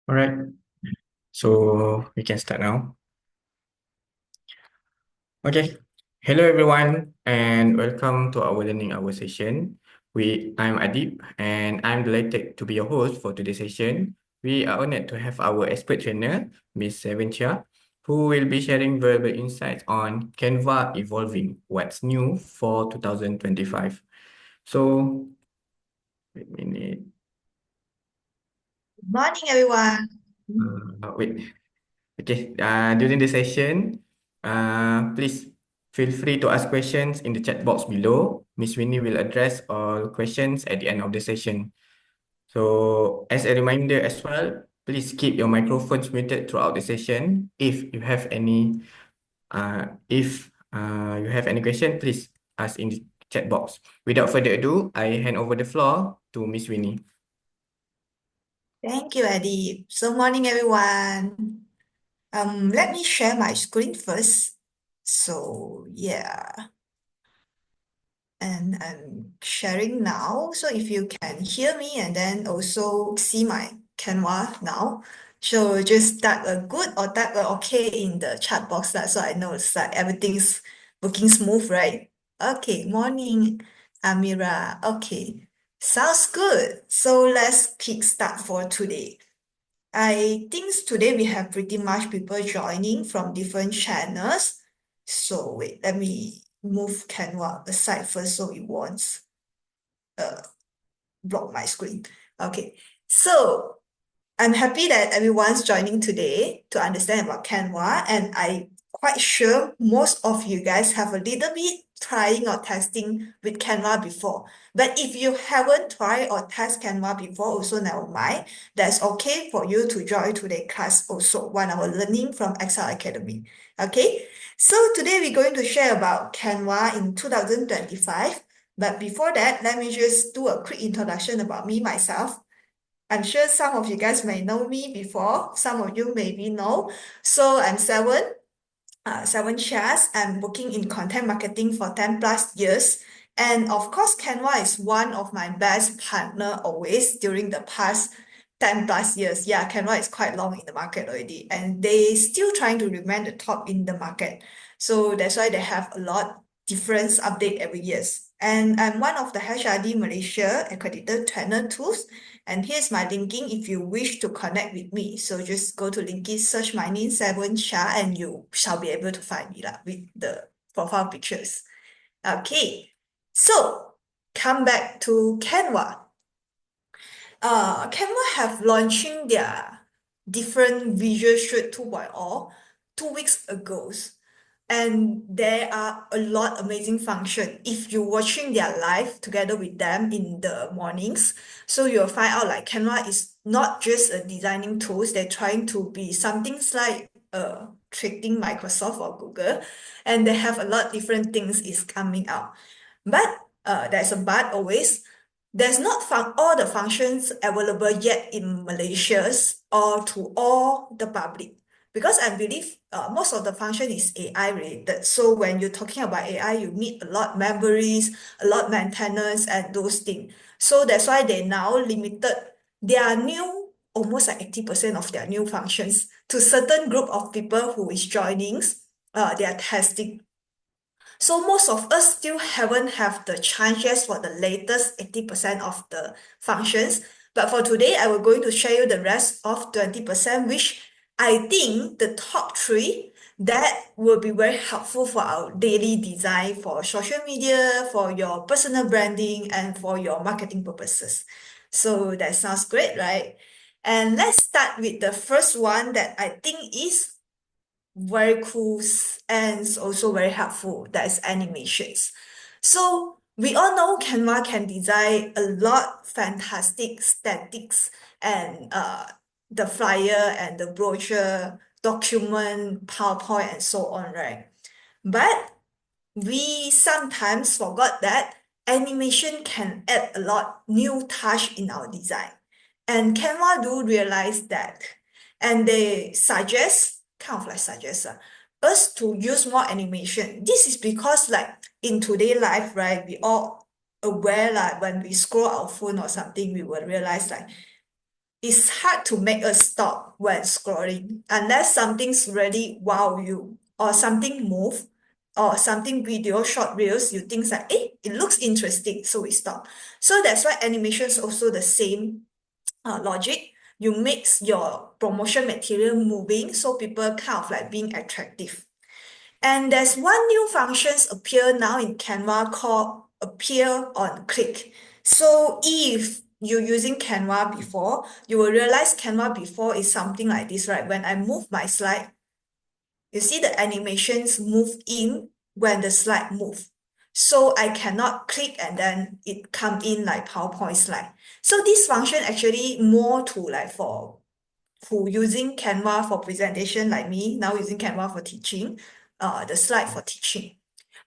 All right, so we can start now. Okay, hello everyone, and welcome to our learning hour session. I'm Adib, and I'm delighted to be your host for today's session. We are honored to have our expert trainer, Miss Cheah, who will be sharing valuable insights on Canva evolving, what's new for 2025. So, wait a minute. Morning, everyone. Wait. Okay, during the session, please feel free to ask questions in the chat box below. Miss Winnie will address all questions at the end of the session. So, as a reminder as well, please keep your microphones muted throughout the session. If you have any question, please ask in the chat box. Without further ado, I hand over the floor to Miss Winnie. Thank you, Eddie. So, morning, everyone. Let me share my screen first. So, yeah, and I'm sharing now. So, if you can hear me and then also see my Canva now, so just type a good or type a okay in the chat box so I know it's like everything's looking smooth, right? Okay, morning, Amira. Okay, sounds good. So, let's kick start for today. I think today we have pretty much people joining from different channels. So wait, let me move Canva aside first so it won't uh, block my screen. Okay, so I'm happy that everyone's joining today to understand about Canva, and I quite sure most of you guys have a little bit trying or testing with Canva before. But if you haven't tried or test Canva before, also never mind. That's okay for you to join today's class also, 1 hour learning from Excel Academy. Okay, so today we're going to share about Canva in 2025. But before that, let me just do a quick introduction about me myself. I'm sure some of you guys may know me before. Some of you maybe know. So I'm seven Cheah. I'm working in content marketing for 10 plus years. And of course, Canva is one of my best partner always during the past 10 plus years. Yeah, Canva is quite long in the market already. And they still trying to remain the top in the market. So that's why they have a lot different update every years. And I'm one of the HRD Malaysia accredited trainer tools. And here's my linking if you wish to connect with me. So just go to Linky, search my name, Seven Cheah, and you shall be able to find me lah with the profile pictures. Okay, so come back to Canva. Canva have launching their different Visual Studio 2.0 2 weeks ago. And there are a lot amazing function. If you're watching their live together with them in the mornings, so you'll find out like Canva is not just a designing tools, they're trying to be something like trading Microsoft or Google, and they have a lot different things is coming out. But there's a but always. There's not all the functions available yet in Malaysia's or to all the public because I believe most of the function is AI related. So when you're talking about AI, you need a lot memories, a lot maintenance, and those things. So that's why they now limited their new almost like 80% of their new functions to certain group of people who is joining their testing. So most of us still haven't have the chances for the latest 80% of the functions. But for today, I will going to show you the rest of 20%, which I think the top three that will be very helpful for our daily design for social media, for your personal branding, and for your marketing purposes. So that sounds great, right? And let's start with the first one that I think is very cool and also very helpful. That is animations. So we all know Canva can design a lot fantastic statics and the flyer and the brochure, document, PowerPoint, and so on, right? But we sometimes forgot that animation can add a lot new touch in our design. And Canva do realize that. And they suggest us to use more animation. This is because like in today life, right, we all aware like when we scroll our phone or something, we will realize like it's hard to make us stop when scrolling unless something's really wow you or something move or something video short reels you think that it looks interesting so we stop. So that's why animation is also the same logic. You mix your promotion material moving so people kind of like being attractive. And there's one new functions appear now in Canva called appear on click. So if you're using Canva before, you will realize Canva before is something like this, right? When I move my slide, you see the animations move in when the slide move. So I cannot click and then it come in like PowerPoint slide. So this function actually more to like for who using Canva for presentation like me, now using Canva for teaching, the slide for teaching.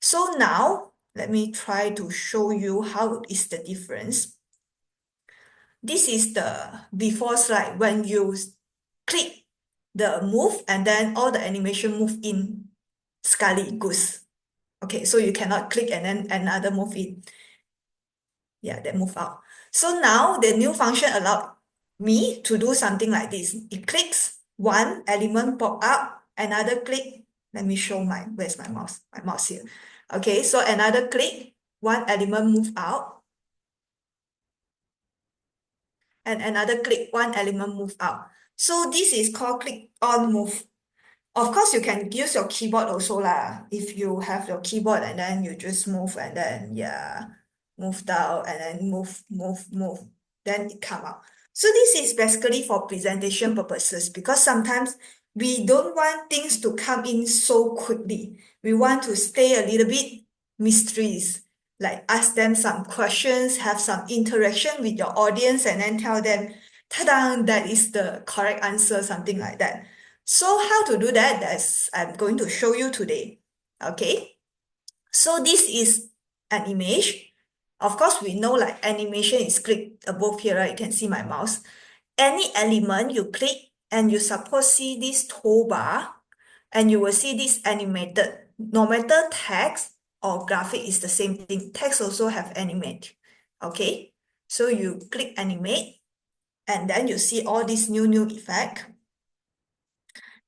So now, let me try to show you how is the difference. This is the before slide when you click the move and then all the animation move in sekali goose. Okay, so you cannot click and then another move in. Yeah, that move out. So now the new function allowed me to do something like this. It clicks, one element pop up, another click. Let me show where's my mouse? My mouse here. Okay, so another click, one element move out, and another click, one element move out. So this is called click on move. Of course, you can use your keyboard also lah. If you have your keyboard and then you just move and then yeah, move down and then move, then it come out. So this is basically for presentation purposes because sometimes we don't want things to come in so quickly. We want to stay a little bit mysteries, like ask them some questions, have some interaction with your audience, and then tell them, ta-da, that is the correct answer, something like that. So how to do that? That's I'm going to show you today. Okay. So this is an image. Of course, we know like animation is clicked above here, right? You can see my mouse. Any element you click and you suppose see this toolbar and you will see this animated. No matter text or graphic is the same thing. Text also have animate. Okay. So you click animate and then you see all this new effect.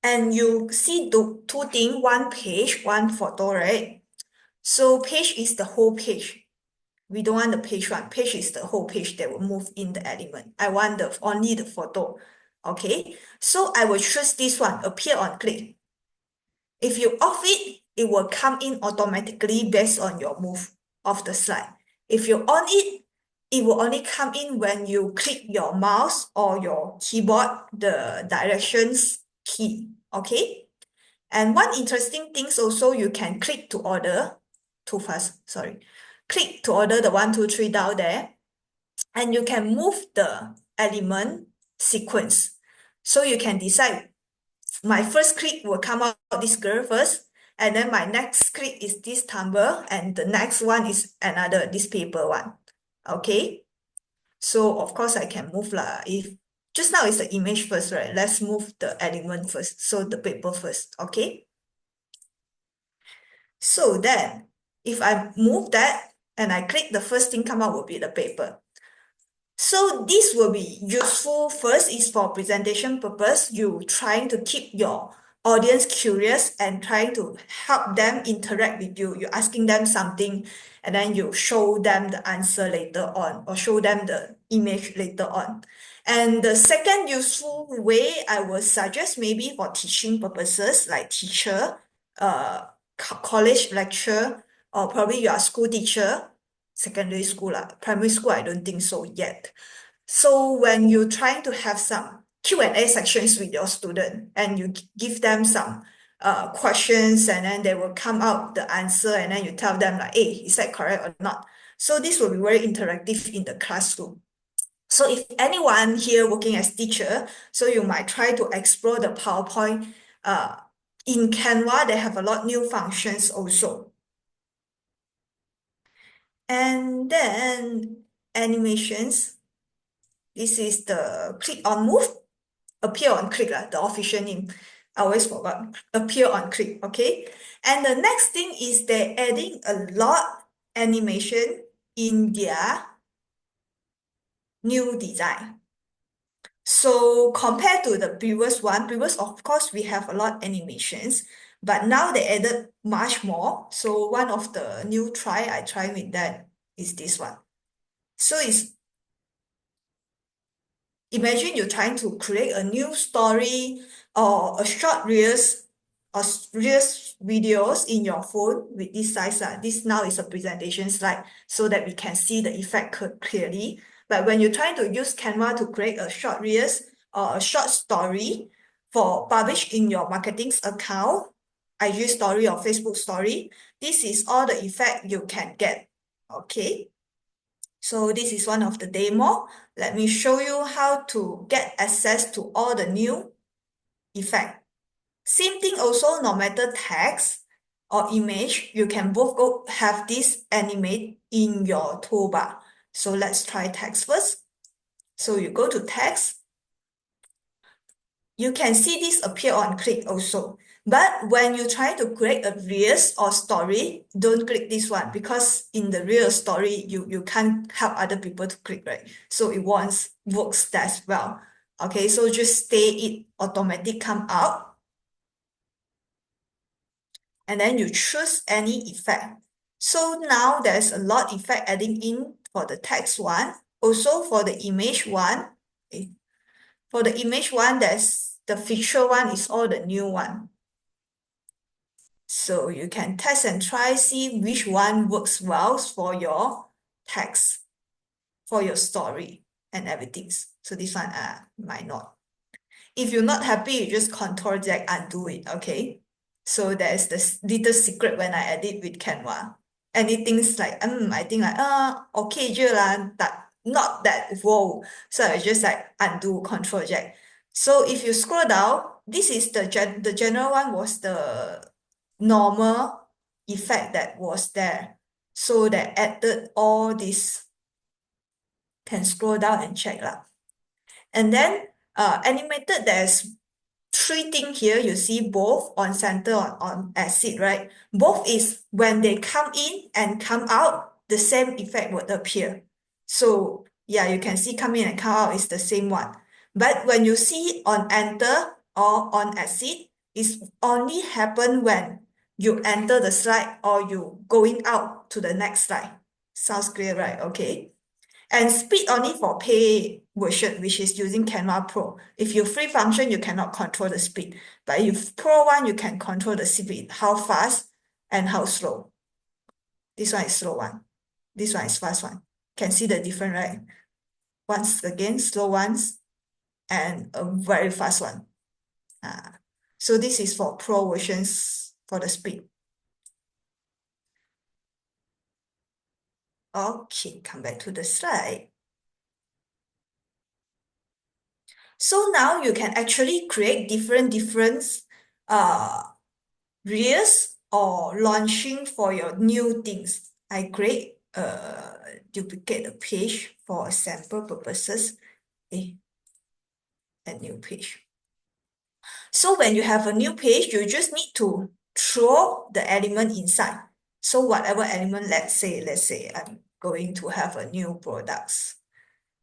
And you see two things, one page, one photo, right? So page is the whole page. We don't want the page one. Page is the whole page that will move in the element. I want only the photo. Okay, so I will choose this one, appear on click. If you off it, it will come in automatically based on your move of the slide. If you on it, it will only come in when you click your mouse or your keyboard, the directions key. Okay. And one interesting thing is also you can click to order, too fast, sorry. Click to order the 1, 2, 3 down there, and you can move the element sequence. So you can decide my first click will come out this girl first, and then my next click is this tumbler, and the next one is another, this paper one. Okay. So of course I can move lah. If just now is the image first, right? Let's move the element first. So the paper first, okay? So then, if I move that and I click, the first thing come out will be the paper. So this will be useful. First is for presentation purpose. You trying to keep your audience curious and trying to help them interact with you. You're asking them something and then you show them the answer later on or show them the image later on. And the second useful way I would suggest maybe for teaching purposes like teacher, college lecture, or probably you are a school teacher, secondary school, primary school, I don't think so yet. So when you're trying to have some Q&A sections with your student and you give them some questions and then they will come out the answer and then you tell them like, hey, is that correct or not? So this will be very interactive in the classroom. So if anyone here working as teacher, so you might try to explore the PowerPoint. In Canva, they have a lot new functions also. And then animations. This is the click on move, appear on click, the official name. I always forgot, appear on click, okay? And the next thing is they're adding a lot animation in their new design. So compared to the previous, of course, we have a lot animations, but now they added much more. So one of the new I try with that is this one. So it's imagine you're trying to create a new story or a short reels videos in your phone with this size. This now is a presentation slide so that we can see the effect clearly. But when you're trying to use Canva to create a short reels or a short story for publish in your marketing's account, IG story or Facebook story, this is all the effect you can get. Okay. So this is one of the demo. Let me show you how to get access to all the new effect. Same thing also, no matter text or image, you can both go have this animate in your toolbar. So let's try text first. So you go to text. You can see this appear on click also. But when you try to create a reels or story, don't click this one because in the real story, you can't help other people to click, right? So it won't works that well. Okay, so just stay it automatic come out. And then you choose any effect. So now there's a lot effect adding in for the text one. Also for the image one. Okay. For the image one, there's the feature one is all the new one. So you can test and try, see which one works well for your text, for your story and everything. So this one might not. If you're not happy, you just Control Z undo it, okay? So there's this little secret when I edit with Canva. Anything's like, I think like, okay je lah, not that, whoa. So I just like undo, Control Z. So if you scroll down, this is the general one was the normal effect that was there. So they added all this, can scroll down and check lah. And then animated, there's three things here. You see both on center on acid, right? Both is when they come in and come out, the same effect would appear. So yeah, you can see come in and come out is the same one. But when you see on enter or on acid, it's only happen when you enter the slide or you going out to the next slide. Sounds clear, right? Okay. And speed only for pay version, which is using Canva Pro. If you free function, you cannot control the speed. But if Pro one, you can control the speed, how fast and how slow. This one is slow one. This one is fast one. Can see the difference, right? Once again, slow ones and a very fast one. So this is for Pro versions for the speed. Okay, come back to the slide. So now you can actually create different uh, reels or launching for your new things. I create duplicate a page for sample purposes. A new page. So when you have a new page, you just need to throw the element inside. So whatever element, let's say I'm going to have a new products.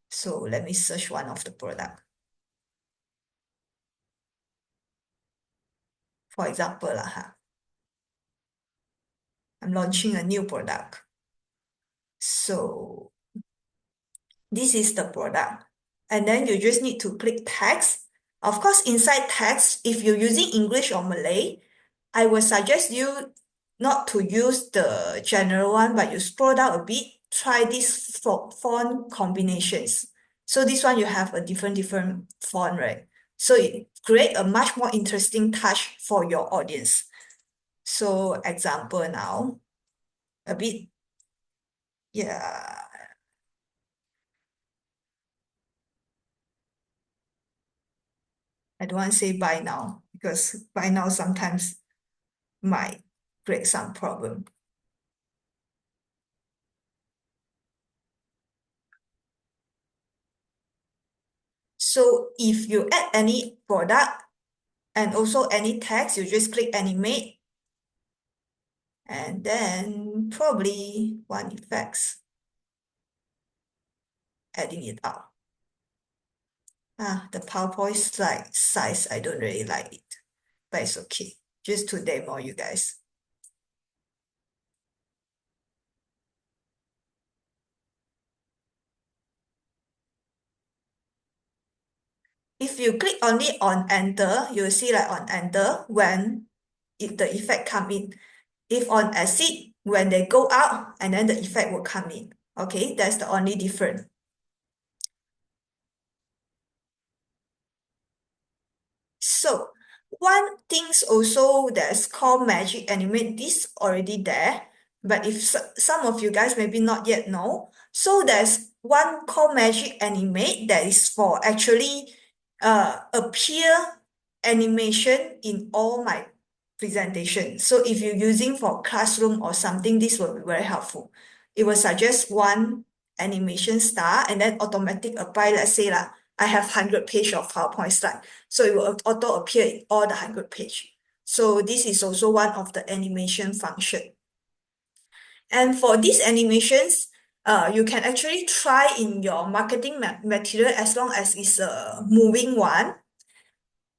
So let me search one of the product. For example, I'm launching a new product. So this is the product. And then you just need to click text. Of course, inside text, if you're using English or Malay, I would suggest you not to use the general one, but you scroll down a bit, try these font combinations. So this one, you have a different font, right? So it create a much more interesting touch for your audience. So example now, a bit, yeah, I don't want to say buy now because buy now sometimes might create some problem. So if you add any product and also any text, you just click animate and then probably one effects, adding it out. The PowerPoint slide size, I don't really like it, but it's okay. Just to demo you guys. If you click only on enter, you'll see like on enter when the effect come in. If on exit, when they go out, and then the effect will come in. Okay, that's the only difference. So one thing's also that's called magic animate. This already there, but if some of you guys maybe not yet know, so there's one called magic animate that is for actually appear animation in all my presentation. So if you're using for classroom or something, this will be very helpful. It will suggest one animation star and then automatic apply. Let's say like I have 100 page of PowerPoint slide. So it will auto appear in all the 100 page. So this is also one of the animation function. And for these animations, you can actually try in your marketing material as long as it's a moving one.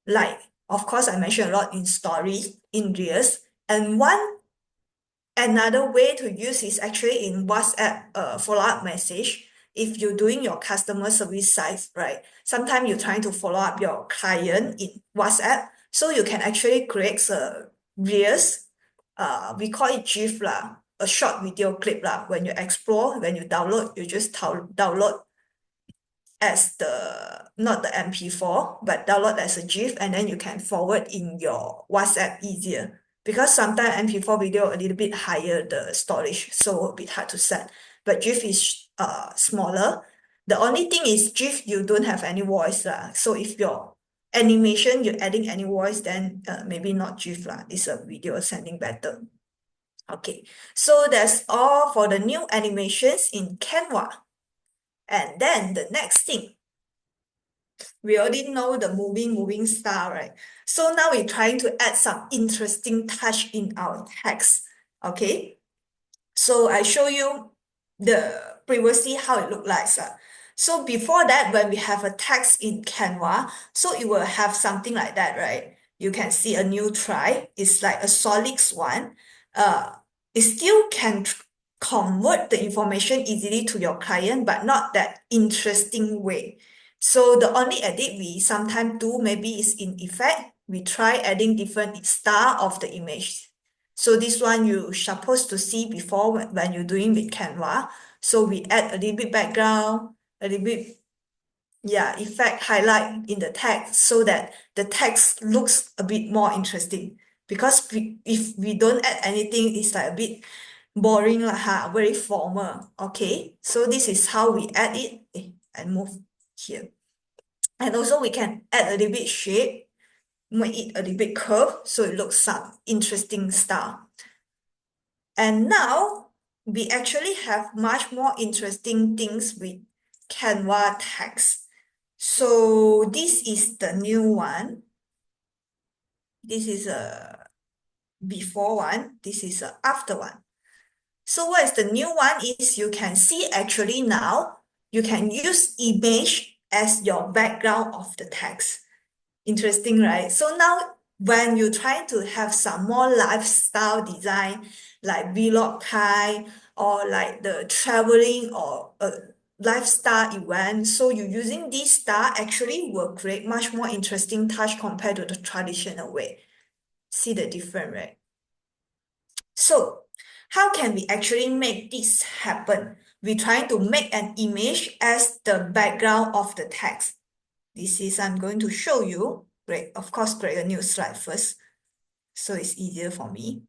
Like, of course, I mentioned a lot in stories, in reels. And another way to use is actually in WhatsApp follow-up message. If you're doing your customer service side, right? Sometimes you're trying to follow up your client in WhatsApp. So you can actually create a reels. We call it GIF lah, a short video clip lah. When you explore, when you download, you just download as not the MP4, but download as a GIF, and then you can forward in your WhatsApp easier. Because sometimes MP4 video a little bit higher the storage, so a bit hard to set. But GIF is smaller. The only thing is GIF, you don't have any voice lah. So if your animation, you're adding any voice, then maybe not GIF lah. It's a video sending better. Okay, so that's all for the new animations in Canva. And then the next thing, we already know the moving star, right? So now we're trying to add some interesting touch in our text. Okay, so I show you the previously how it looked like. So before that, when we have a text in Canva, so it will have something like that, right? You can see a new try. It's like a solid one. It still can convert the information easily to your client, but not that interesting way. So the only edit we sometimes do maybe is in effect. We try adding different star of the image. So this one you're supposed to see before when you're doing with Canva. So we add a little bit background, a little bit, yeah, effect highlight in the text so that the text looks a bit more interesting. Because if we don't add anything, it's like a bit boring lah, very formal. Okay, so this is how we add it. And move here. And also we can add a little bit shape, make it a little bit curved so it looks some interesting style. And now we actually have much more interesting things with Canva text. So this is the new one. This is a before one. This is a after one. So what is the new one is you can see actually now you can use image as your background of the text. Interesting, right? So now when you try to have some more lifestyle design, like vlog kind or like the traveling or a lifestyle event, so you using this star actually will create much more interesting touch compared to the traditional way. See the difference, right? So how can we actually make this happen? We're trying to make an image as the background of the text. This is, I'm going to show you. Great, of course, create a new slide first, so it's easier for me.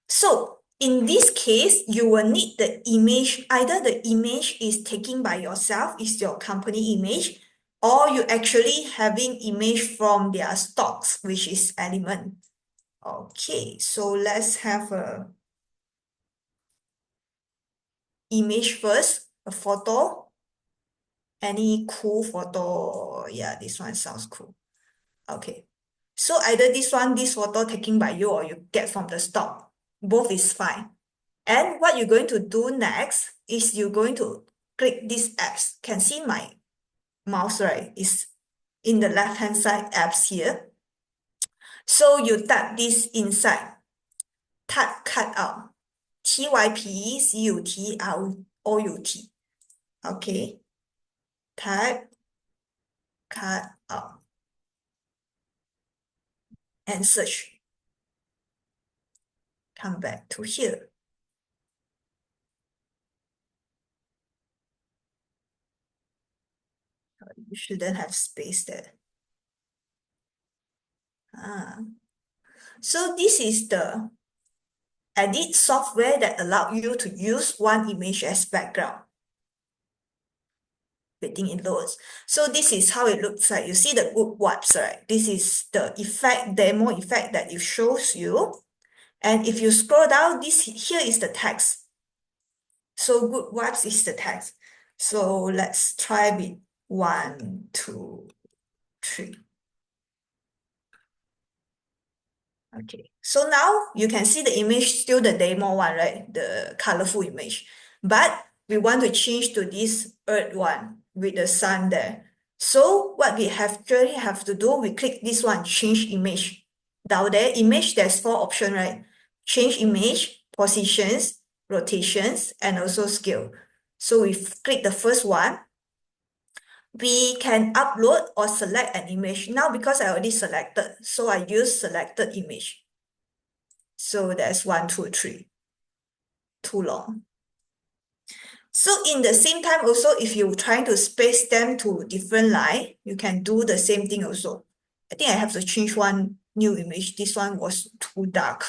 So in this case, you will need the image. Either the image is taken by yourself, is your company image, or you actually having image from their stocks, which is Element. Okay, so let's have a image first, a photo. Any cool photo? Yeah, this one sounds cool. Okay. So either this photo taken by you or you get from the stock. Both is fine. And what you're going to do next is you're going to click these apps. Can see my mouse, right, is in the left-hand side apps here. So you type this inside, type cut out, TYPCUTOUT. Okay, type cut out and search. Come back to here. You shouldn't have space there. So this is the edit software that allow you to use one image as background. Waiting it loads. So this is how it looks like. You see the good wipes, right? This is the effect, demo effect that it shows you. And if you scroll down, this here is the text. So good vibes is the text. So let's try with 1, 2, 3. Okay. So now you can see the image, still the demo one, right? The colorful image. But we want to change to this earth one with the sun there. So what we actually have to do, we click this one, change image. Down there, image, there's 4 options, right? Change image, positions, rotations, and also scale. So we click the first one. We can upload or select an image. Now, because I already selected, so I use selected image. So that's 1, 2, 3. Too long. So in the same time also, if you're trying to space them to different line, you can do the same thing also. I think I have to change one new image. This one was too dark.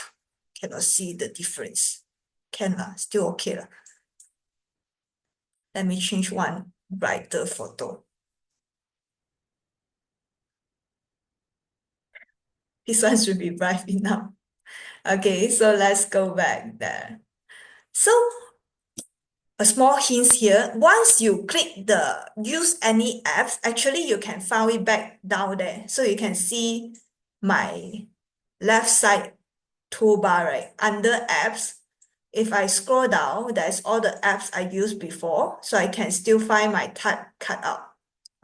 Cannot see the difference. Can lah, still okay lah. Let me change one brighter photo. This one should be bright enough. Okay, so let's go back there. So a small hint here, once you click the use any apps, actually you can find it back down there. So you can see my left side toolbar, right? Under apps, if I scroll down, there's all the apps I used before. So I can still find my type cut out.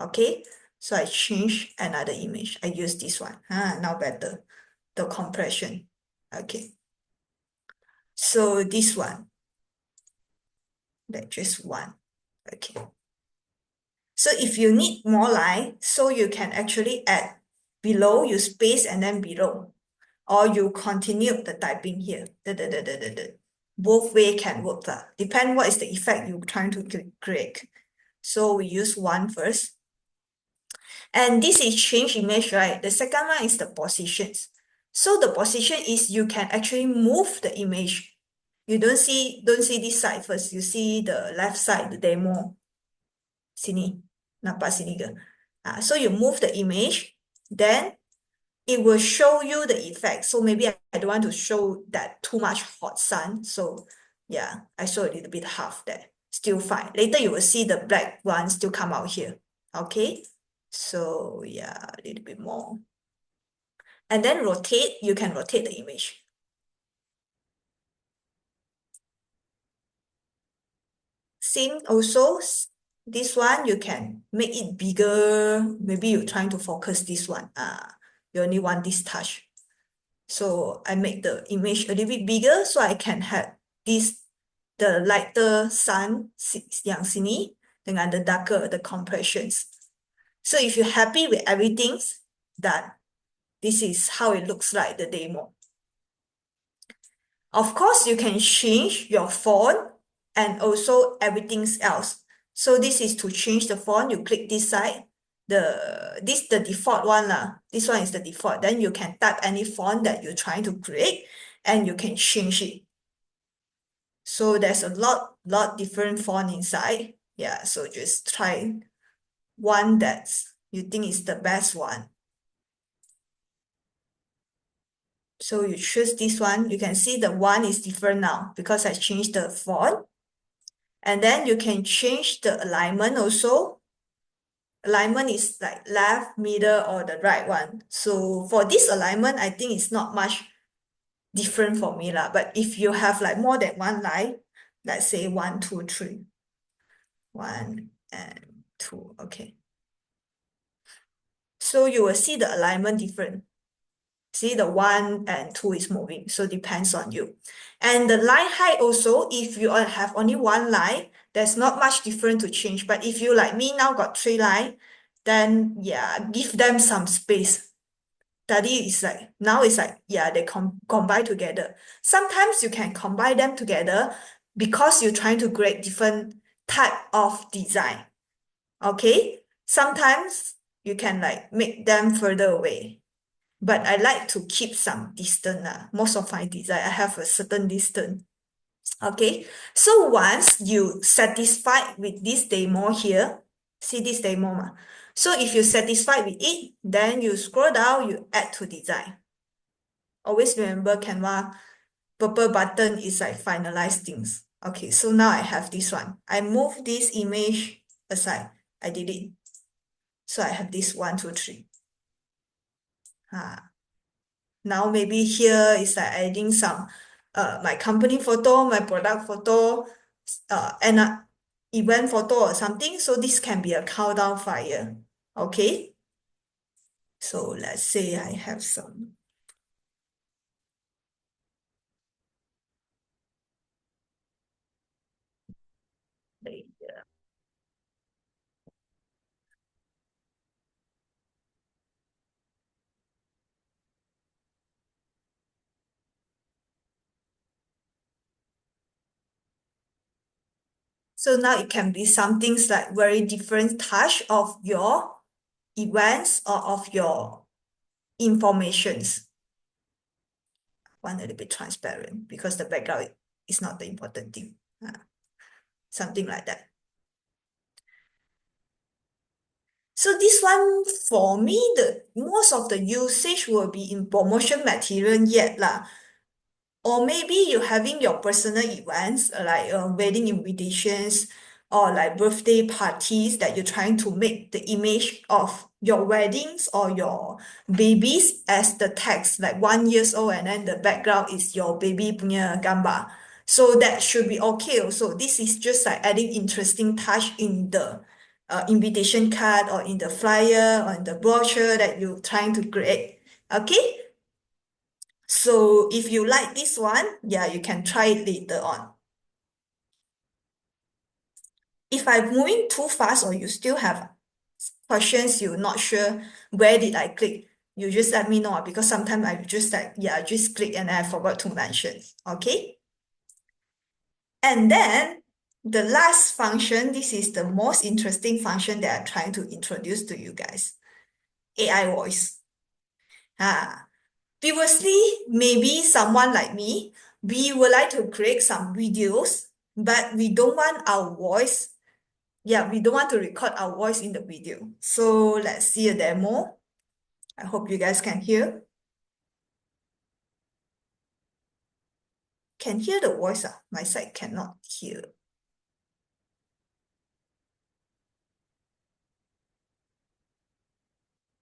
Okay, so I change another image. I use this one. Now better. The compression. Okay. So this one. That's just one. Okay. So if you need more line, so you can actually add below, you space and then below. Or you continue the typing here. Both way can work. Depend what is the effect you're trying to create. So we use one first. And this is change image, right? The second one is the positions. So the position is you can actually move the image. You don't see this side first. You see the left side, the demo. Sini, nampak sini ke? So you move the image, then it will show you the effect. So maybe I don't want to show that too much hot sun. So yeah, I show a little bit half there. Still fine. Later you will see the black one still come out here. Okay. So yeah, a little bit more. And then rotate, you can rotate the image. Same also, this one you can make it bigger. Maybe you're trying to focus this one. You only want this touch. So I make the image a little bit bigger so I can have this, the lighter sun yang sini dengan the darker, the compressions. So if you're happy with everything done, this is how it looks like, the demo. Of course, you can change your font and also everything else. So this is to change the font. You click this side. This the default one lah. This one is the default. Then you can type any font that you're trying to create, and you can change it. So there's a lot different font inside. Yeah. So just try one that you think is the best one. So you choose this one. You can see the one is different now because I changed the font. And then you can change the alignment also. Alignment is like left, middle, or the right one. So for this alignment, I think it's not much different for me lah. But if you have like more than one line, let's say 1, 2, 3. 1 and 2, okay. So you will see the alignment different. See, the 1 and 2 is moving, so depends on you. And the line height also, if you have only one line, there's not much different to change. But if you like me now got 3 line, then yeah, give them some space. Study is like now it's like yeah, they combine together. Sometimes you can combine them together because you're trying to create different type of design. Okay, sometimes you can like make them further away, but I like to keep some distance. Most of my design, I have a certain distance. Okay, so once you satisfied with this demo here, see this demo ma? So if you're satisfied with it, then you scroll down, you add to design. Always remember Canva purple button is like finalize things. Okay, so now I have this one. I move this image aside. I delete. So I have this 1, 2, 3. Now maybe here is like adding some my company photo, my product photo, and event photo or something. So this can be a countdown flyer. Okay. So let's say I have some. Later. So now it can be some things like very different touch of your events or of your informations. Want a little bit transparent because the background is not the important thing. Something like that. So this one for me, the most of the usage will be in promotion material yet lah. Or maybe you're having your personal events like wedding invitations or like birthday parties that you're trying to make the image of your weddings or your babies as the text, like 1 years old, and then the background is your baby punya gambar. So that should be okay also. This is just like adding interesting touch in the invitation card or in the flyer or in the brochure that you're trying to create. Okay. So if you like this one, yeah, you can try it later on. If I'm moving too fast or you still have questions, you're not sure where did I click, you just let me know because sometimes I just like, yeah, just click and I forgot to mention. Okay. And then the last function, this is the most interesting function that I'm trying to introduce to you guys. AI voice. Previously, maybe someone like me, we would like to create some videos, but we don't want our voice. Yeah, we don't want to record our voice in the video. So let's see a demo. I hope you guys can hear. Can hear the voice. My side cannot hear.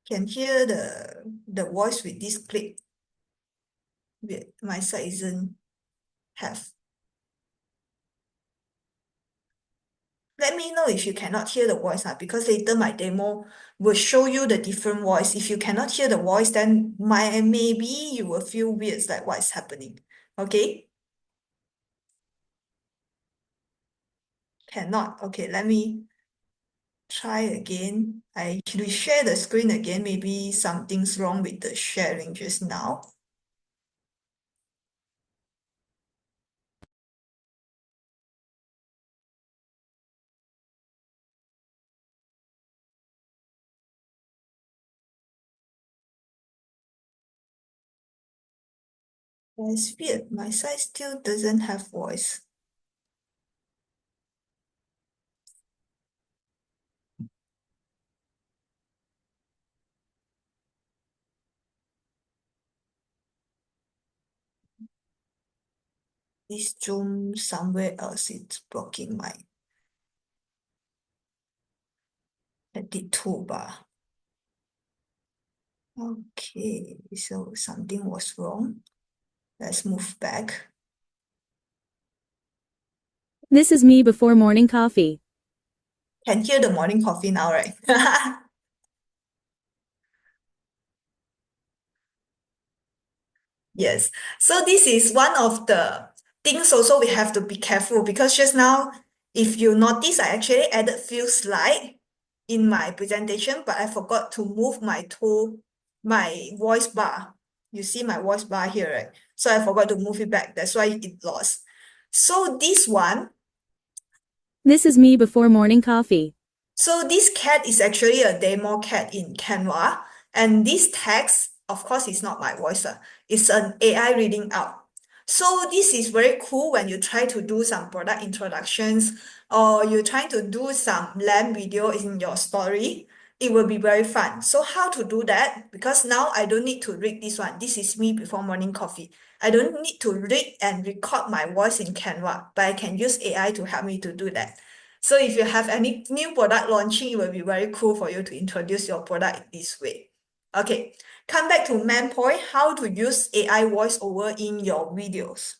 Can hear the voice with this clip. My side isn't have. Let me know if you cannot hear the voice, because later my demo will show you the different voice. If you cannot hear the voice, then maybe you will feel weird, it's like what's happening. Okay? Cannot. Okay, let me try again. I share the screen again. Maybe something's wrong with the sharing just now. That's weird. My side still doesn't have voice. This Zoom somewhere else it's blocking my edit toolbar. Okay, so something was wrong. Let's move back. This is me before morning coffee. Can hear the morning coffee now, right? Yes. So this is one of the things also we have to be careful because just now, if you notice, I actually added few slides in my presentation, but I forgot to move my voice bar. You see my voice bar here, right? So I forgot to move it back. That's why it lost. So this one, This is me before morning coffee. so this cat is actually a demo cat in Canva. And this text, of course, is not my voice. It's an AI reading out. So this is very cool when you try to do some product introductions or you're trying to do some lamp video in your story. It will be very fun. So how to do that? Because now I don't need to read this one. This is me before morning coffee. I don't need to read and record my voice in Canva, but I can use AI to help me to do that. So if you have any new product launching, it will be very cool for you to introduce your product this way. Okay, come back to main point, how to use AI voiceover in your videos.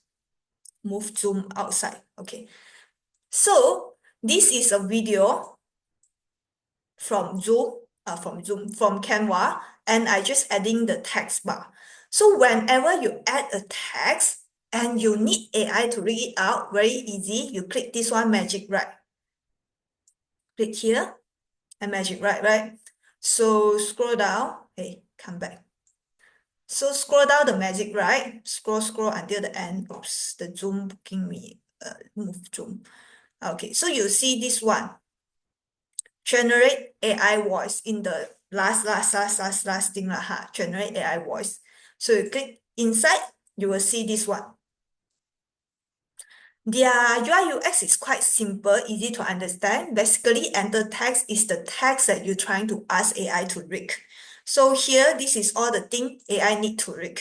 Move Zoom outside. Okay, so this is a video from from Canva, and I just adding the text bar. So whenever you add a text and you need AI to read it out, very easy, you click this one, magic right. Click here and magic right. So scroll down. Hey, come back. So scroll down the magic right. Scroll until the end. Oops, the zoom booking me. Move zoom. Okay, so you see this one. Generate AI voice in the last thing lah. Generate AI voice. So you click inside, you will see this one. Their UI UX is quite simple, easy to understand. Basically, enter text is the text that you're trying to ask AI to read. So here, this is all the thing AI need to read.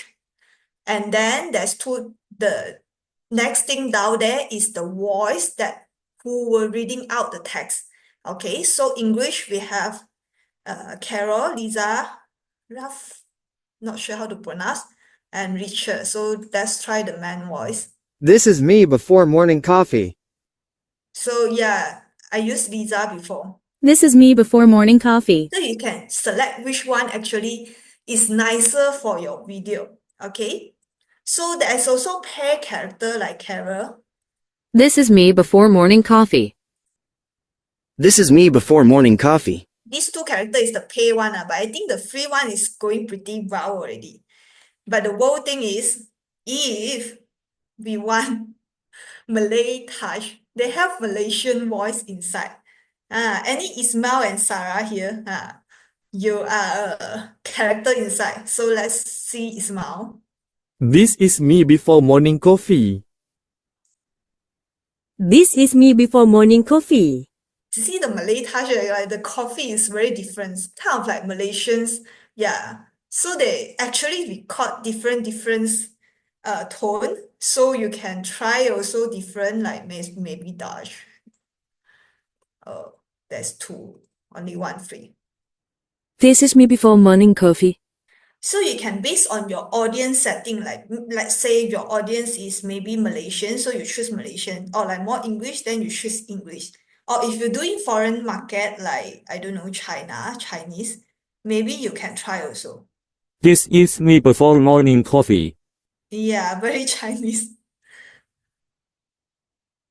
And then the next thing down there is the voice that who were reading out the text. Okay, so English, we have Carol, Lisa, Ralph, not sure how to pronounce, and Richard. So let's try the man voice. This is me before morning coffee. So yeah, I used Lisa before. This is me before morning coffee. So you can select which one actually is nicer for your video. Okay. So there's also pair character like Carol. This is me before morning coffee. This is me before morning coffee. These two character is the pay one, but I think the free one is going pretty well already. But the whole thing is, if we want Malay touch, they have Malaysian voice inside. Any Ismail and Sarah here, you are a character inside. So let's see Ismail. This is me before morning coffee. This is me before morning coffee. To see the Malay touch, like the coffee is very different, kind of like Malaysians. Yeah. So they actually record different tone. So you can try also different, like maybe Dutch. Oh, there's two, only one free. This is me before morning coffee. So you can base on your audience setting, like let's say your audience is maybe Malaysian, so you choose Malaysian, or like more English, then you choose English. Or if you're doing foreign market, like I don't know, China, Chinese, maybe you can try also. This is me before morning coffee. Yeah, very Chinese.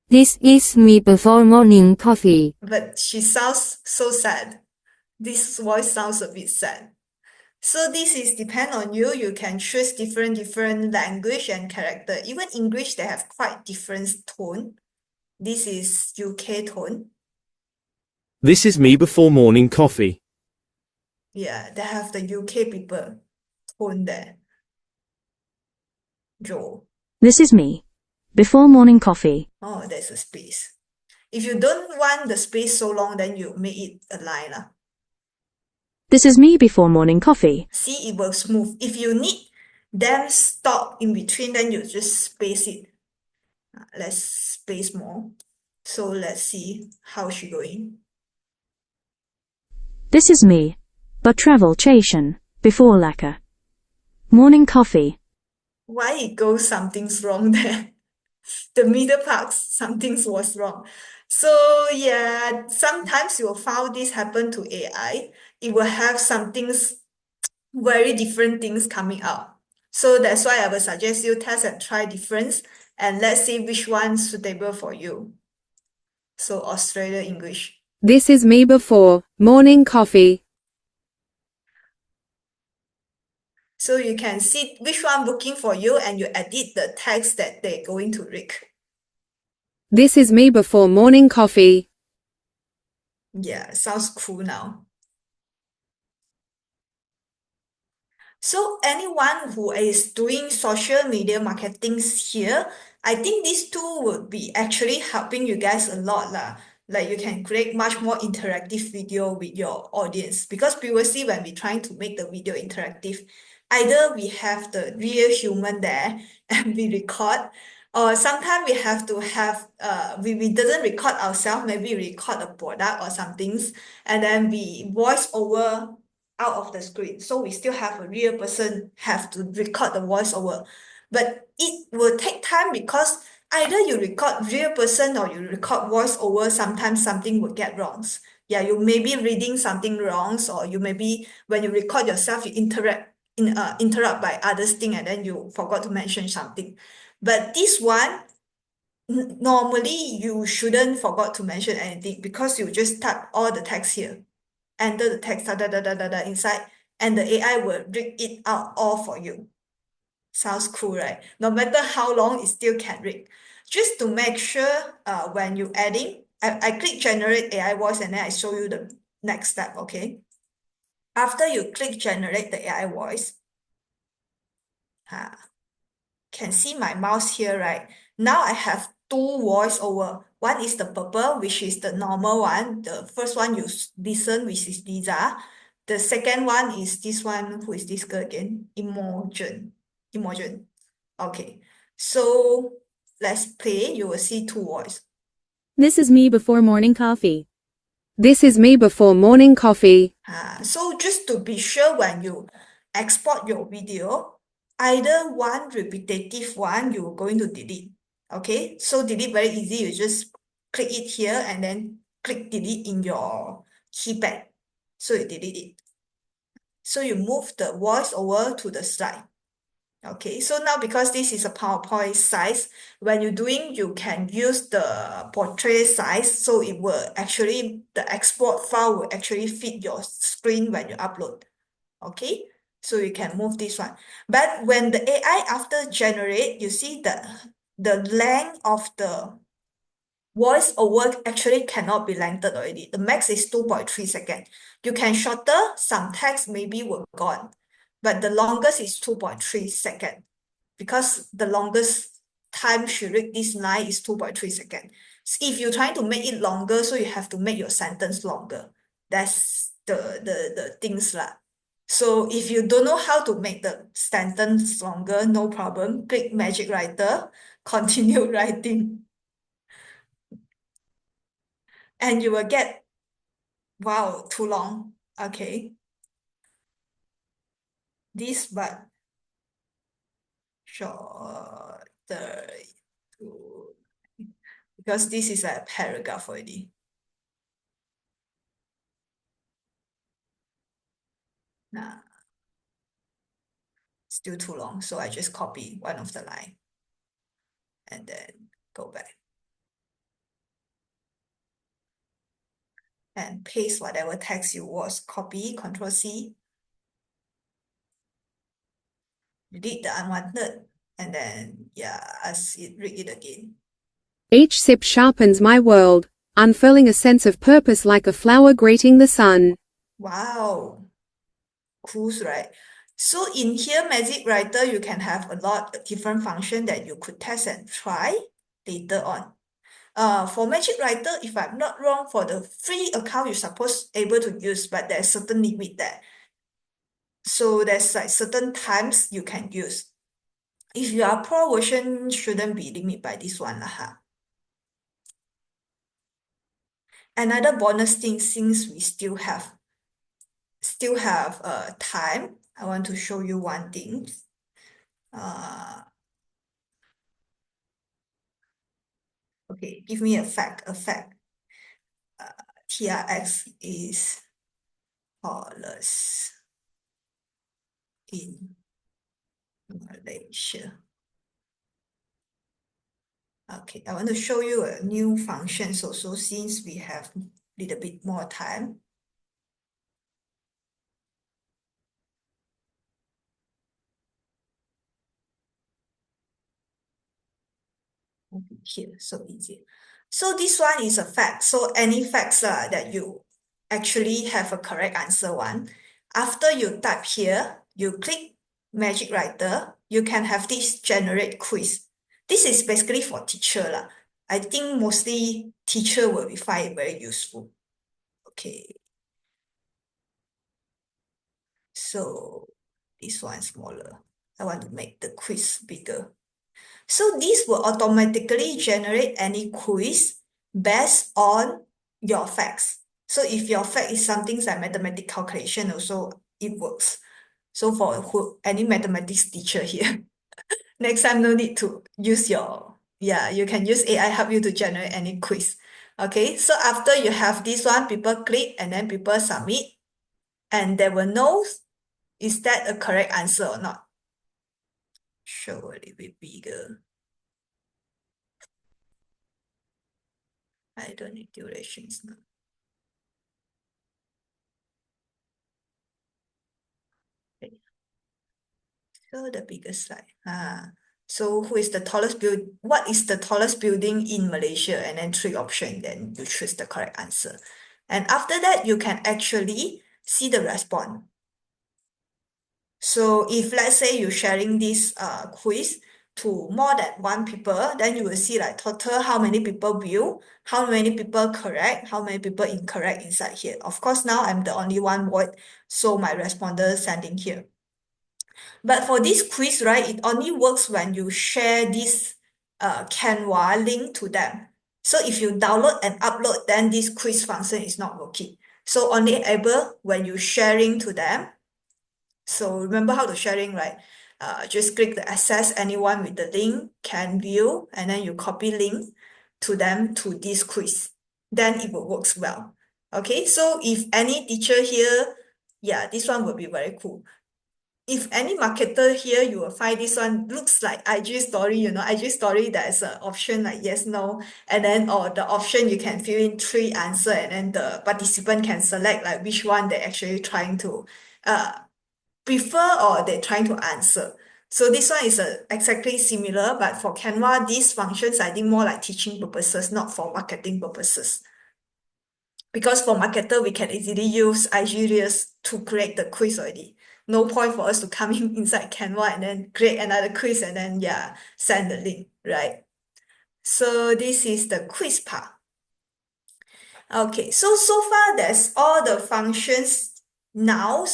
This is me before morning coffee. But she sounds so sad. This voice sounds a bit sad. So this is depend on you. You can choose different language and character. Even English, they have quite different tone. This is UK tone. This is me before morning coffee. Yeah, they have the UK people tone there. Joe. This is me before morning coffee. Oh, there's a space. If you don't want the space so long, then you make it a line. This is me before morning coffee. See, it will smooth. If you need them stop in between, then you just space it. Let's space more. So let's see how she going. This is me, but travel station before lacquer. Morning coffee. Why it goes something's wrong there? The middle part, something was wrong. So yeah, sometimes you will find this happen to AI. It will have some things, very different things coming out. So that's why I will suggest you test and try difference, and let's see which one is suitable for you. So Australia English. This is me before morning coffee. So you can see which one working for you and you edit the text that they're going to read. This is me before morning coffee. Yeah, sounds cool now. So anyone who is doing social media marketing here, I think these two would be actually helping you guys a lot lah. Like you can create much more interactive video with your audience, because previously when we're trying to make the video interactive, either we have the real human there and we record, or sometimes we have to have we doesn't record ourselves, maybe record a product or some things, and then we voice over out of the screen. So we still have a real person have to record the voiceover. But it will take time, because either you record real person or you record voiceover, sometimes something will get wrongs. Yeah, you may be reading something wrongs, or you may be, when you record yourself, you interrupt by others thing, and then you forgot to mention something. But this one, normally you shouldn't forgot to mention anything, because you just type all the text here, enter the text inside, and the AI will read it out all for you. Sounds cool, right? No matter how long, it still can read. Just to make sure, when you adding, I click generate AI voice, and then I show you the next step, okay? After you click generate the AI voice, can see my mouse here, right? Now I have two voiceover. One is the purple, which is the normal one. The first one you listen, which is Lisa. The second one is this one. Who is this girl again? Imogen. Imogen. Okay. So let's play. You will see two voice. This is me before morning coffee. This is me before morning coffee. So just to be sure, when you export your video, either one repetitive one you're going to delete. Okay, so delete very easy. You just click it here and then click delete in your keypad. So you delete it. So you move the voice over to the slide. Okay, so now because this is a PowerPoint size, when you're doing, you can use the portrait size, so it will actually, the export file will actually fit your screen when you upload. Okay, so you can move this one. But when the AI after generate, you see the length of the voice over actually cannot be lengthened already. The max is 2.3 seconds. You can shorter, some text maybe will gone, but the longest is 2.3 seconds, because the longest time she read this line is 2.3 seconds. So if you're trying to make it longer, so you have to make your sentence longer. That's the things lah. So if you don't know how to make the sentence longer, no problem. Click Magic Writer, continue writing. And you will get, wow, too long. Okay. This, but shorter, because this is a paragraph already. Nah, still too long. So I just copy one of the line and then go back and paste whatever text you was copy, Control C, delete the unwanted, and then as it read it again. Each sip sharpens my world, unfurling a sense of purpose like a flower greeting the sun. Wow, cool, right? So in here, Magic Writer, you can have a lot of different function that you could test and try later on. For Magic Writer, if I'm not wrong, for the free account, you're supposed able to use, but there's certain limit there. So there's like certain times you can use. If you are pro version, shouldn't be limited by this one lah. Another bonus thing, since we still have time, I want to show you one thing. Okay, give me a fact. TRX is flawless in Malaysia. Okay, I want to show you a new function. So since we have a little bit more time. Here, so easy. So this one is a fact. So any facts that you actually have a correct answer one. After you type here, you click Magic Writer, you can have this generate quiz. This is basically for teacher lah. I think mostly teacher will find it very useful. Okay. So this one is smaller. I want to make the quiz bigger. So this will automatically generate any quiz based on your facts. So if your fact is something like mathematics calculation, also it works. So for any mathematics teacher here, next time no need to use you can use AI help you to generate any quiz. Okay, so after you have this one, people click and then people submit, and they will know is that a correct answer or not. Show a little bit bigger. I don't need durations now. Okay. So the bigger slide. So what is the tallest building in Malaysia? And then 3 options, then you choose the correct answer. And after that, you can actually see the response. So if let's say you're sharing this quiz to more than 1 people, then you will see like total how many people view, how many people correct, how many people incorrect inside here. Of course, now I'm the only one vote, so my responder sending here. But for this quiz, right, it only works when you share this Canva link to them. So if you download and upload, then this quiz function is not working. So only able when you sharing to them. So remember how to sharing, right? Just click the access anyone with the link can view, and then you copy link to them to this quiz. Then it will works well. Okay, so if any teacher here, yeah, this one will be very cool. If any marketer here, you will find this one looks like IG story, IG story, there's an option like yes, no, and then or the option you can fill in 3 answer, and then the participant can select like which one they're actually trying to prefer or they're trying to answer. So this one is exactly similar, but for Canva, these functions, I think more like teaching purposes, not for marketing purposes. Because for marketer, we can easily use IG Reels to create the quiz already. No point for us to come in inside Canva and then create another quiz and then, send the link, right? So this is the quiz part. Okay, so far that's all the functions now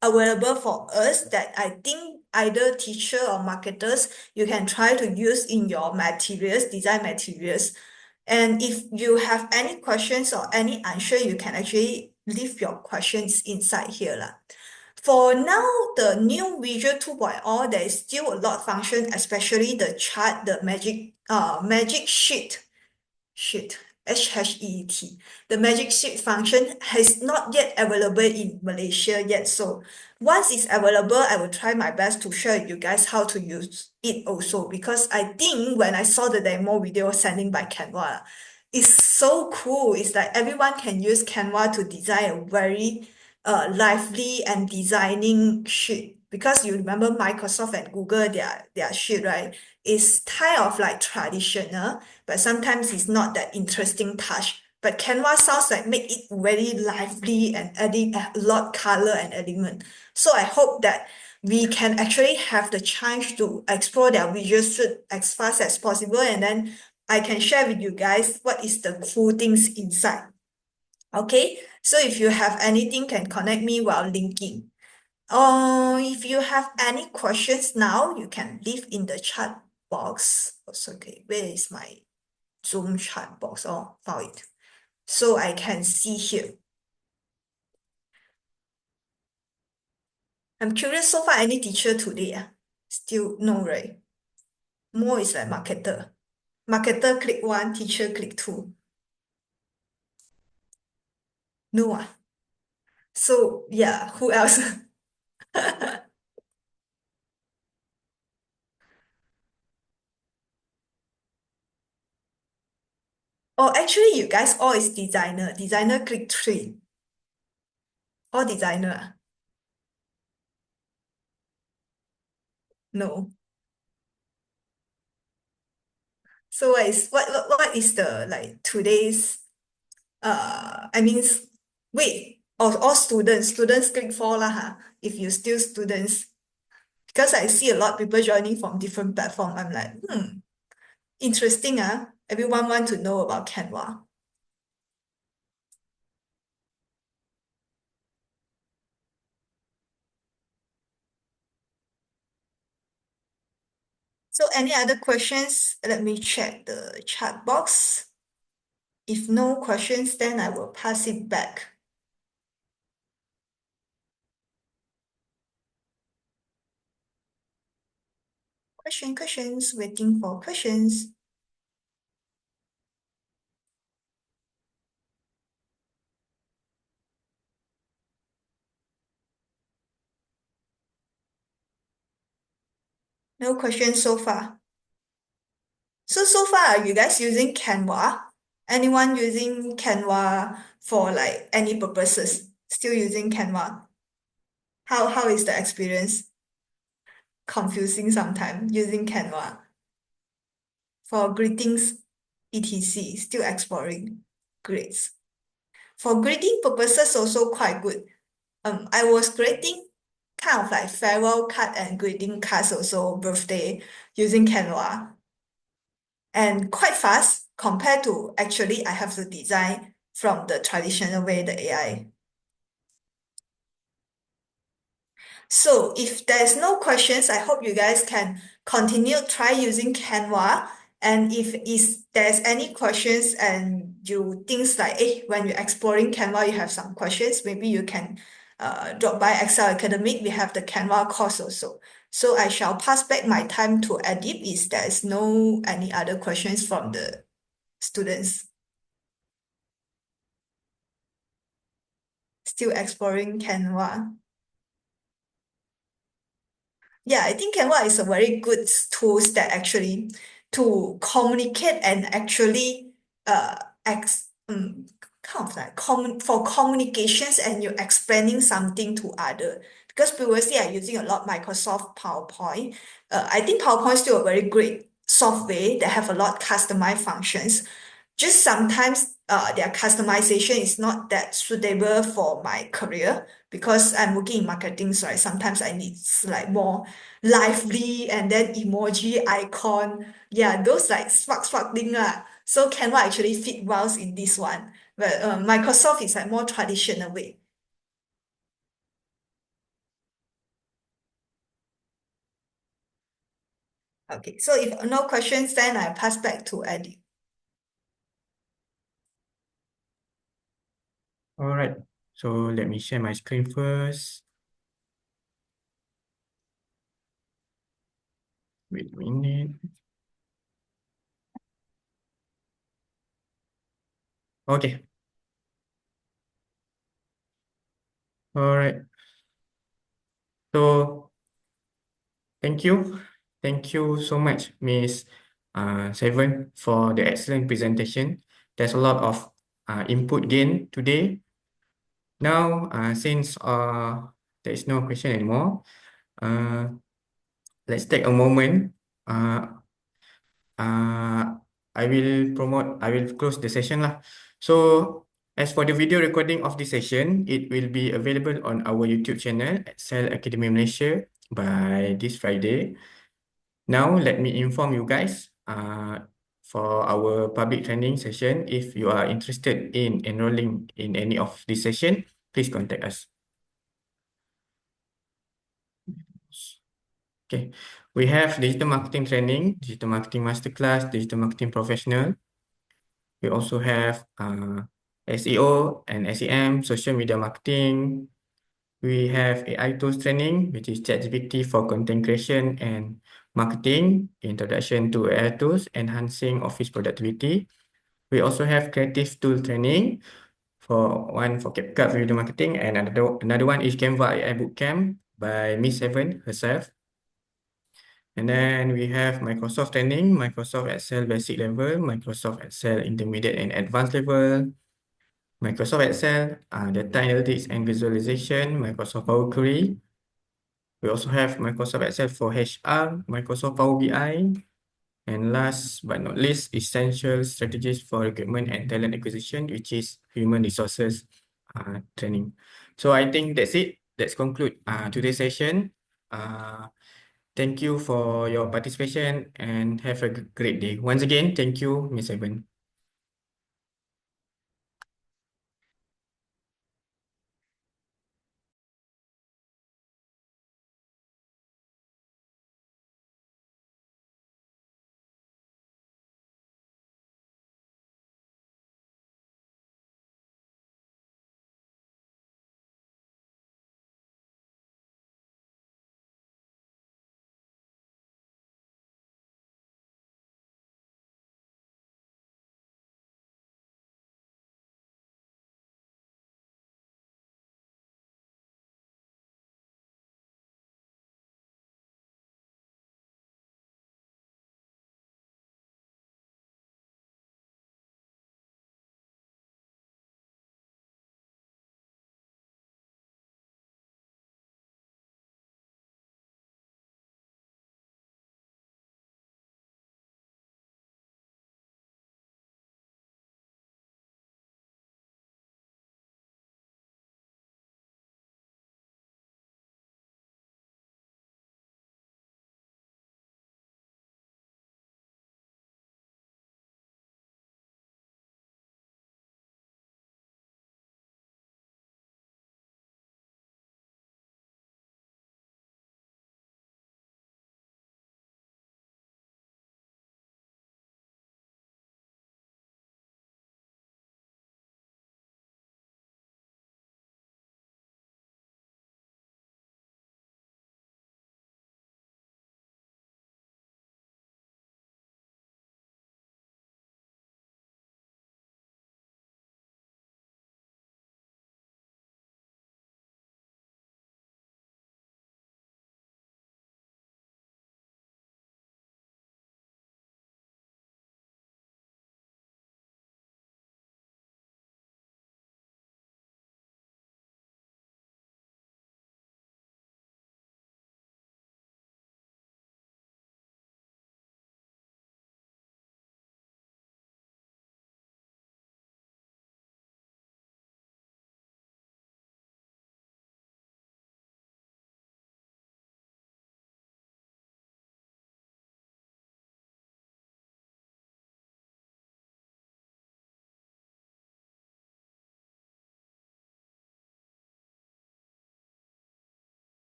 available for us that I think either teacher or marketers, you can try to use in your materials, design materials. And if you have any questions or any answer, you can actually leave your questions inside here lah. For now, the new Visual 2.0, there is still a lot of function, especially the chart, the magic sheet, HHEET. The magic sheet function has not yet available in Malaysia yet. So once it's available, I will try my best to share with you guys how to use it also. Because I think when I saw the demo video sending by Canva, it's so cool. It's like everyone can use Canva to design a very lively and designing sheet. Because you remember Microsoft and Google, their sheet, right, is kind of like traditional, but sometimes it's not that interesting touch. But Canva sounds like make it very lively and adding a lot color and element. So I hope that we can actually have the chance to explore their visual suite as fast as possible, and then I can share with you guys what is the cool things inside. Okay, so if you have anything, can connect me while linking. If you have any questions now, you can leave in the chat box. It's okay. Where is my Zoom chat box? Oh, found it. So I can see here. I'm curious, so far any teacher today? Still no, right? More is like marketer. Marketer click 1, teacher click 2. No ah. So yeah, who else? Oh, actually, you guys all is designer. Designer click 3. All designer. No. So what is the like today's I mean wait, all students click 4 lah if you still students, because I see a lot of people joining from different platform. I'm like, interesting everyone want to know about Canva. So any other questions? Let me check the chat box. If no questions, then I will pass it back. Questions, waiting for questions. No questions so far. So far, are you guys using Canva? Anyone using Canva for like any purposes? Still using Canva? How is the experience? Confusing sometimes using Canva. For greetings, etc. Still exploring. Great. For greeting purposes, also quite good. I was creating kind of like farewell card and greeting cards, also birthday, using Canva, and quite fast compared to actually I have to design from the traditional way, the AI. So if there's no questions, I hope you guys can continue try using Canva. And if there's any questions and you things like, when you're exploring Canva, you have some questions, maybe you can drop by Excel Academic. We have the Canva course also. So I shall pass back my time to Adib if there's no any other questions from the students. Still exploring Canva. Yeah, I think Canva is a very good tools that actually to communicate and actually ex kind of like for communications, and you're explaining something to other. Because previously I'm using a lot Microsoft PowerPoint. I think PowerPoint is still a very great software that have a lot customized functions. Just sometimes their customization is not that suitable for my career because I'm working in marketing, so sometimes I need like more lively and then emoji icon. Yeah, those like spark thing lah. So Canva actually fit well in this one. But Microsoft is like more traditional way. Okay, so if no questions, then I pass back to Eddie. All right. So let me share my screen first. Wait a minute. Okay. All right. So thank you. Thank you so much, Miss Seven, for the excellent presentation. There's a lot of input gain today. Now, since there is no question anymore, let's take a moment. I will close the session lah. So, as for the video recording of this session, it will be available on our YouTube channel at Cell Academy Malaysia by this Friday. Now, let me inform you guys for our public training session. If you are interested in enrolling in any of this session, please contact us. Okay, we have digital marketing training, digital marketing masterclass, digital marketing professional. We also have SEO and SEM, social media marketing. We have AI tools training, which is ChatGPT for content creation and marketing, introduction to AI tools, enhancing office productivity. We also have creative tool training, for CapCut video marketing, and another one is Canva AI Bootcamp by Miss Seven herself. And then we have Microsoft training, Microsoft Excel basic level, Microsoft Excel intermediate and advanced level, Microsoft Excel, data analytics and visualization, Microsoft Power Query. We also have Microsoft Excel for HR, Microsoft Power BI, and last but not least, essential strategies for recruitment and talent acquisition, which is human resources training. So I think that's it. Let's conclude today's session. Thank you for your participation and have a great day. Once again, thank you, Ms. Evan.